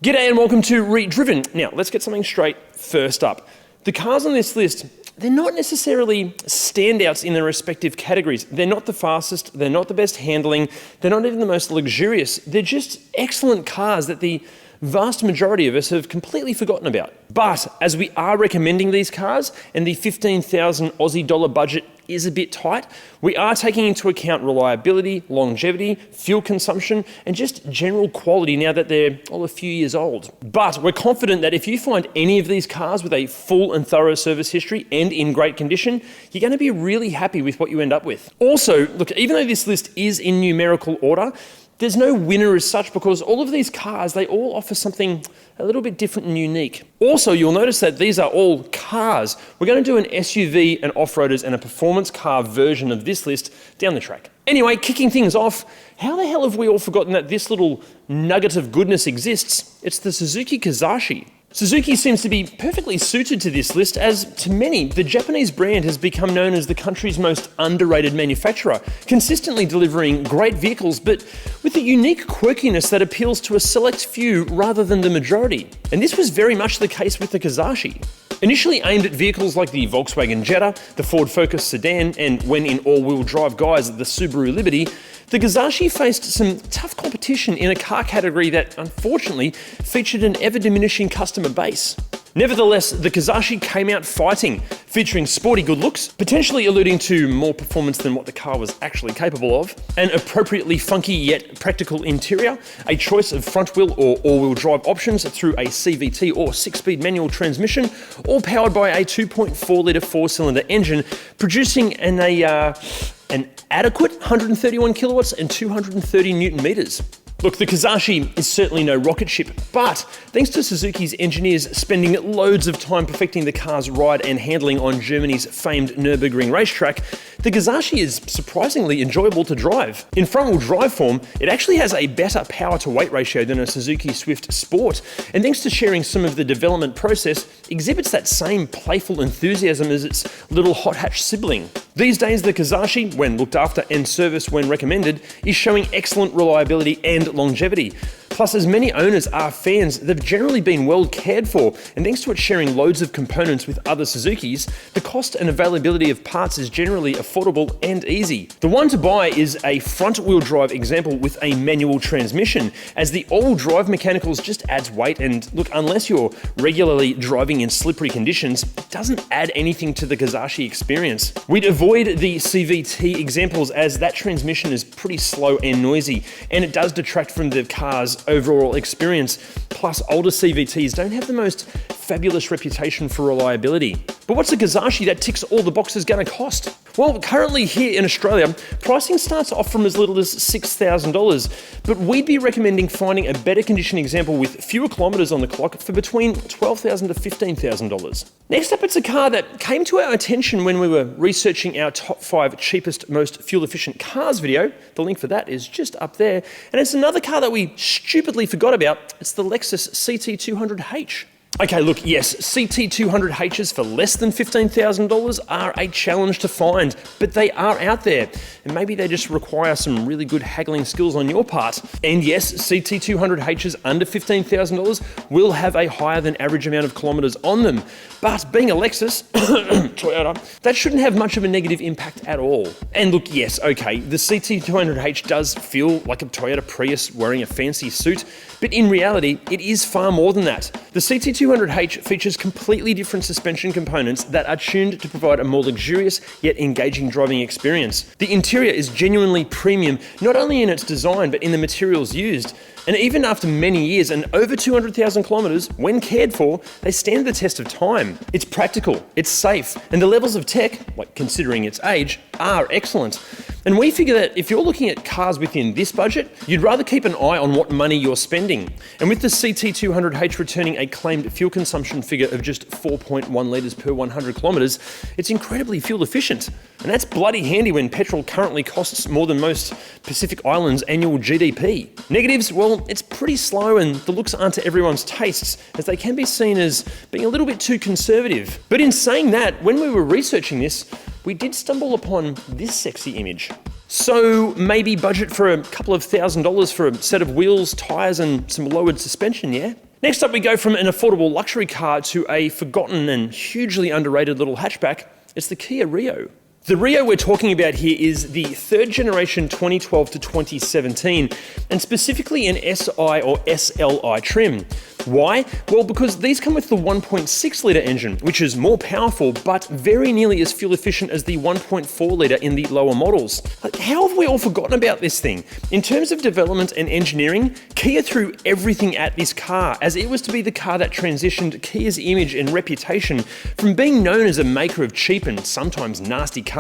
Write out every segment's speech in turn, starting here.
G'day and welcome to ReDriven. Now, let's get something straight first up. The cars on this list, they're not necessarily standouts in their respective categories. They're not the fastest, they're not the best handling, they're not even the most luxurious. They're just excellent cars that the vast majority of us have completely forgotten about. But as we are recommending these cars and the 15,000 Aussie dollar budget is a bit tight, we are taking into account reliability, longevity, fuel consumption, and just general quality now that they're all a few years old. But we're confident that if you find any of these cars with a full and thorough service history and in great condition, you're going to be really happy with what you end up with. Also, look, even though this list is in numerical order, there's no winner as such because all of these cars, they all offer something a little bit different and unique. Also, you'll notice that these are all cars. We're going to do an SUV, an off-roaders, and a performance car version of this list down the track. Anyway, kicking things off, how the hell have we all forgotten that this little nugget of goodness exists? It's the Suzuki Kazashi. Suzuki seems to be perfectly suited to this list as, to many, the Japanese brand has become known as the country's most underrated manufacturer, consistently delivering great vehicles but with a unique quirkiness that appeals to a select few rather than the majority. And this was very much the case with the Kazashi. Initially aimed at vehicles like the Volkswagen Jetta, the Ford Focus sedan, and when in all-wheel drive guise, the Subaru Liberty, the Kazashi faced some tough competition in a car category that, unfortunately, featured an ever-diminishing customer base. Nevertheless, the Kazashi came out fighting, featuring sporty good looks, potentially alluding to more performance than what the car was actually capable of, an appropriately funky yet practical interior, a choice of front-wheel or all-wheel drive options through a CVT or 6-speed manual transmission, all powered by a 2.4-litre 4-cylinder engine, producing an adequate 131 kilowatts and 230 newton meters. Look, the Kazashi is certainly no rocket ship, but thanks to Suzuki's engineers spending loads of time perfecting the car's ride and handling on Germany's famed Nürburgring racetrack, the Kazashi is surprisingly enjoyable to drive. In front-wheel drive form, it actually has a better power-to-weight ratio than a Suzuki Swift Sport, and thanks to sharing some of the development process, exhibits that same playful enthusiasm as its little hot hatch sibling. These days, the Kazashi, when looked after and serviced when recommended, is showing excellent reliability and longevity. Plus, as many owners are fans, they've generally been well cared for, and thanks to it sharing loads of components with other Suzukis, the cost and availability of parts is generally affordable and easy. The one to buy is a front-wheel drive example with a manual transmission, as the all-wheel drive mechanicals just adds weight, and look, unless you're regularly driving in slippery conditions, it doesn't add anything to the Kazashi experience. We'd avoid the CVT examples as that transmission is pretty slow and noisy, and it does detract from the car's overall experience. Plus, older CVTs don't have the most fabulous reputation for reliability. But what's a Kazashi that ticks all the boxes going to cost? Well, currently here in Australia, pricing starts off from as little as $6,000, but we'd be recommending finding a better condition example with fewer kilometres on the clock for between $12,000 to $15,000. Next up, it's a car that came to our attention when we were researching our top 5 cheapest, most fuel-efficient cars video. The link for that is just up there. And it's another car that we stupidly forgot about. It's the Lexus CT200H. Okay, look, yes, CT200Hs for less than $15,000 are a challenge to find, but they are out there, and maybe they just require some really good haggling skills on your part. And yes, CT200Hs under $15,000 will have a higher than average amount of kilometres on them, but being a Lexus, Toyota, that shouldn't have much of a negative impact at all. And look, yes, okay, the CT200H does feel like a Toyota Prius wearing a fancy suit, but in reality, it is far more than that. The CT200H features completely different suspension components that are tuned to provide a more luxurious yet engaging driving experience. The interior is genuinely premium, not only in its design, but in the materials used. And even after many years and over 200,000 kilometres, when cared for, they stand the test of time. It's practical, it's safe, and the levels of tech, like considering its age, are excellent. And we figure that if you're looking at cars within this budget, you'd rather keep an eye on what money you're spending. And with the CT200H returning a claimed fuel consumption figure of just 4.1 litres per 100 kilometres, it's incredibly fuel efficient. And that's bloody handy when petrol currently costs more than most Pacific Islands' annual GDP. Negatives, well, it's pretty slow and the looks aren't to everyone's tastes, as they can be seen as being a little bit too conservative. But in saying that, when we were researching this, we did stumble upon this sexy image. So maybe budget for a couple of $1,000s for a set of wheels, tyres and some lowered suspension, yeah? Next up, we go from an affordable luxury car to a forgotten and hugely underrated little hatchback. It's the Kia Rio. The Rio we're talking about here is the third generation 2012 to 2017, and specifically an SI or SLI trim. Why? Well, because these come with the 1.6 litre engine, which is more powerful, but very nearly as fuel efficient as the 1.4 litre in the lower models. How have we all forgotten about this thing? In terms of development and engineering, Kia threw everything at this car, as it was to be the car that transitioned Kia's image and reputation from being known as a maker of cheap and sometimes nasty cars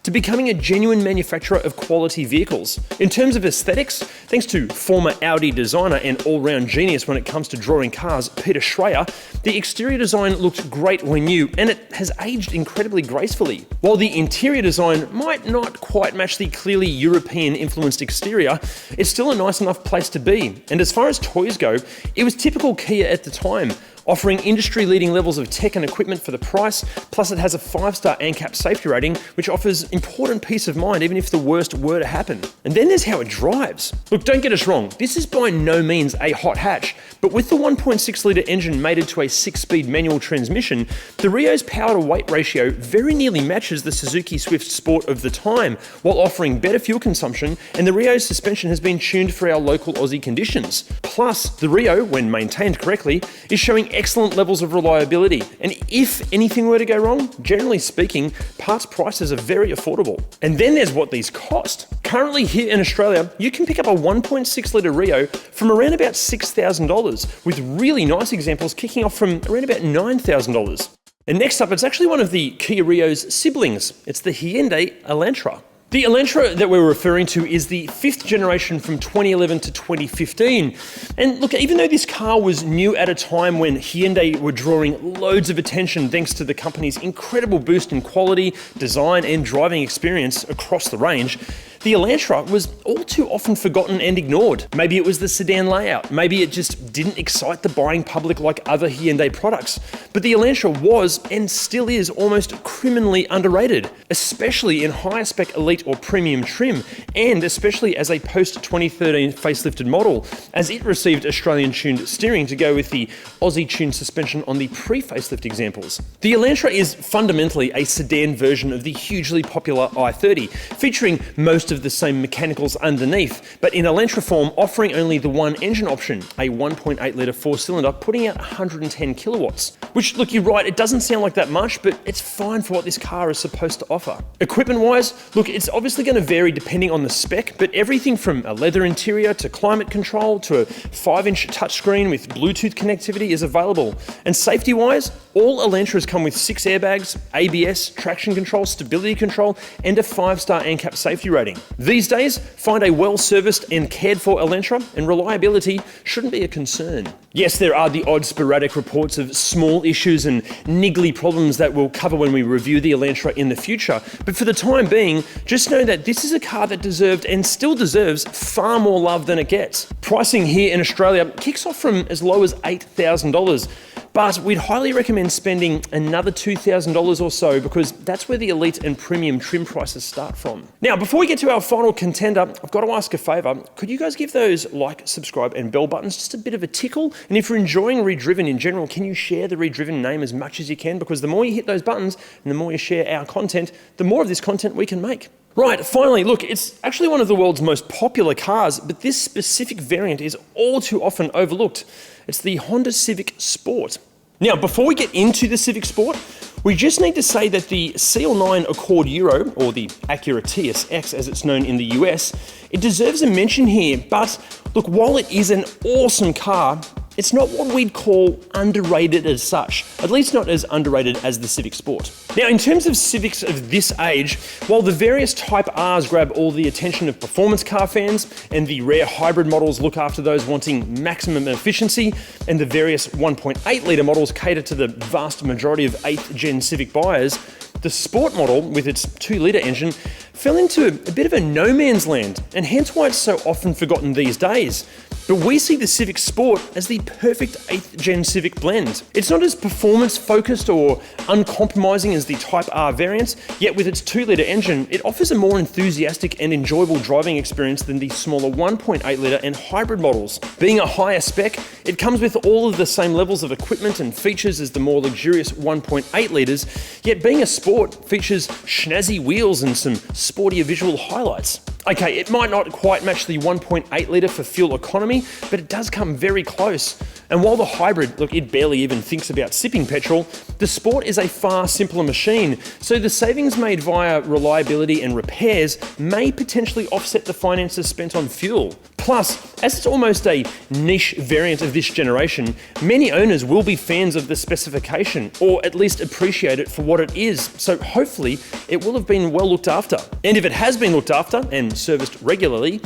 to becoming a genuine manufacturer of quality vehicles. In terms of aesthetics, thanks to former Audi designer and all-round genius when it comes to drawing cars, Peter Schreier, the exterior design looked great when new, and it has aged incredibly gracefully. While the interior design might not quite match the clearly European-influenced exterior, it's still a nice enough place to be. And as far as toys go, it was typical Kia at the time, offering industry-leading levels of tech and equipment for the price, plus it has a 5-star ANCAP safety rating, which offers important peace of mind even if the worst were to happen. And then there's how it drives. Look, don't get us wrong, this is by no means a hot hatch, but with the 1.6 litre engine mated to a 6-speed manual transmission, the Rio's power-to-weight ratio very nearly matches the Suzuki Swift Sport of the time, while offering better fuel consumption, and the Rio's suspension has been tuned for our local Aussie conditions. Plus, the Rio, when maintained correctly, is showing excellent levels of reliability, and if anything were to go wrong, generally speaking, parts prices are very affordable. And then there's what these cost. Currently here in Australia, you can pick up a 1.6 litre Rio from around about $6,000, with really nice examples kicking off from around about $9,000. And next up, it's actually one of the Kia Rio's siblings. It's the Hyundai Elantra. The Elantra that we're referring to is the 5th generation from 2011 to 2015. And look, even though this car was new at a time when Hyundai were drawing loads of attention thanks to the company's incredible boost in quality, design, and driving experience across the range, the Elantra was all too often forgotten and ignored. Maybe it was the sedan layout, maybe it just didn't excite the buying public like other Hyundai products. But the Elantra was, and still is, almost criminally underrated, especially in higher spec elite or premium trim, and especially as a post-2013 facelifted model, as it received Australian-tuned steering to go with the Aussie-tuned suspension on the pre-facelift examples. The Elantra is fundamentally a sedan version of the hugely popular i30, featuring most of the same mechanicals underneath, but in Elantra form, offering only the one engine option, a 1.8 litre 4-cylinder, putting out 110 kilowatts. Which, look, you're right, it doesn't sound like that much, but it's fine for what this car is supposed to offer. Equipment-wise, look, it's obviously going to vary depending on the spec, but everything from a leather interior to climate control to a 5-inch touchscreen with Bluetooth connectivity is available. And safety-wise, all Elantras come with 6 airbags, ABS, traction control, stability control, and a 5-star ANCAP safety rating. These days, find a well-serviced and cared-for Elantra, and reliability shouldn't be a concern. Yes, there are the odd sporadic reports of small issues and niggly problems that we'll cover when we review the Elantra in the future, but for the time being, just know that this is a car that deserved and still deserves far more love than it gets. Pricing here in Australia kicks off from as low as $8,000, but we'd highly recommend spending another $2,000 or so, because that's where the elite and premium trim prices start from. Now, before we get to our final contender, I've got to ask a favour. Could you guys give those like, subscribe and bell buttons just a bit of a tickle? And if you're enjoying ReDriven in general, can you share the ReDriven name as much as you can? Because the more you hit those buttons and the more you share our content, the more of this content we can make. Right, finally, look, it's actually one of the world's most popular cars, but this specific variant is all too often overlooked. It's the Honda Civic Sport. Now, before we get into the Civic Sport, we just need to say that the CL9 Accord Euro, or the Acura TSX as it's known in the US, it deserves a mention here, but look, while it is an awesome car, it's not what we'd call underrated as such, at least not as underrated as the Civic Sport. Now, in terms of Civics of this age, while the various Type Rs grab all the attention of performance car fans, and the rare hybrid models look after those wanting maximum efficiency, and the various 1.8 litre models cater to the vast majority of 8th gen Civic buyers, the Sport model, with its 2 litre engine, fell into a bit of a no man's land, and hence why it's so often forgotten these days. But we see the Civic Sport as the perfect 8th gen Civic blend. It's not as performance focused or uncompromising as the Type R variant, yet with its 2-litre engine, it offers a more enthusiastic and enjoyable driving experience than the smaller 1.8-litre and hybrid models. Being a higher spec, it comes with all of the same levels of equipment and features as the more luxurious 1.8 litres, yet being a sport features snazzy wheels and some sportier visual highlights. Okay, it might not quite match the 1.8 litre for fuel economy, but it does come very close. And while the hybrid, look, it barely even thinks about sipping petrol, the Sport is a far simpler machine, so the savings made via reliability and repairs may potentially offset the finances spent on fuel. Plus, as it's almost a niche variant of this generation, many owners will be fans of the specification, or at least appreciate it for what it is, so hopefully it will have been well looked after. And if it has been looked after and serviced regularly,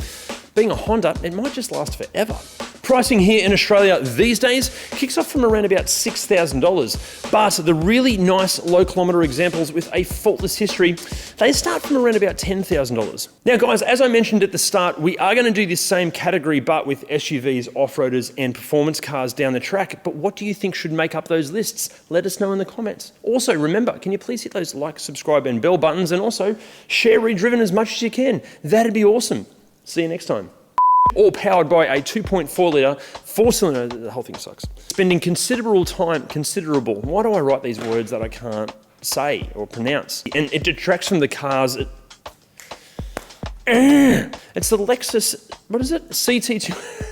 being a Honda, it might just last forever. Pricing here in Australia these days kicks off from around about $6,000, but the really nice low kilometre examples with a faultless history, they start from around about $10,000. Now guys, as I mentioned at the start, we are going to do this same category but with SUVs, off-roaders and performance cars down the track, but what do you think should make up those lists? Let us know in the comments. Also remember, can you please hit those like, subscribe and bell buttons, and also share ReDriven as much as you can. That'd be awesome. See you next time. All powered by a 2.4 litre 4-cylinder, the whole thing sucks. Spending considerable, why do I write these words that I can't say or pronounce? And it detracts from the cars. It's the Lexus, what is it? CT200H.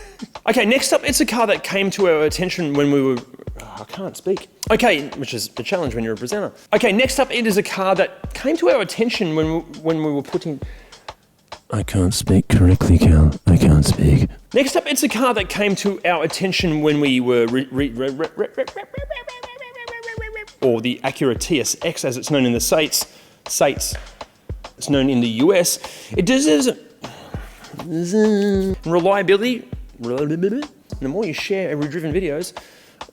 Okay, next up, it's a car that came to our attention when we were, I can't speak. Okay, which is a challenge when you're a presenter. Okay, next up, it is a car that came to our attention when we were putting, I can't speak correctly, Cal. I can't speak. Next up, it's a car that came to our attention when we were or the Acura TSX, as it's known in the States. It's known in the US. It deserves reliability. The more you share ReDriven videos,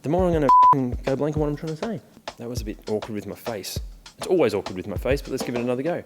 the more I'm going to go blank on what I'm trying to say. That was a bit awkward with my face. It's always awkward with my face, but let's give it another go.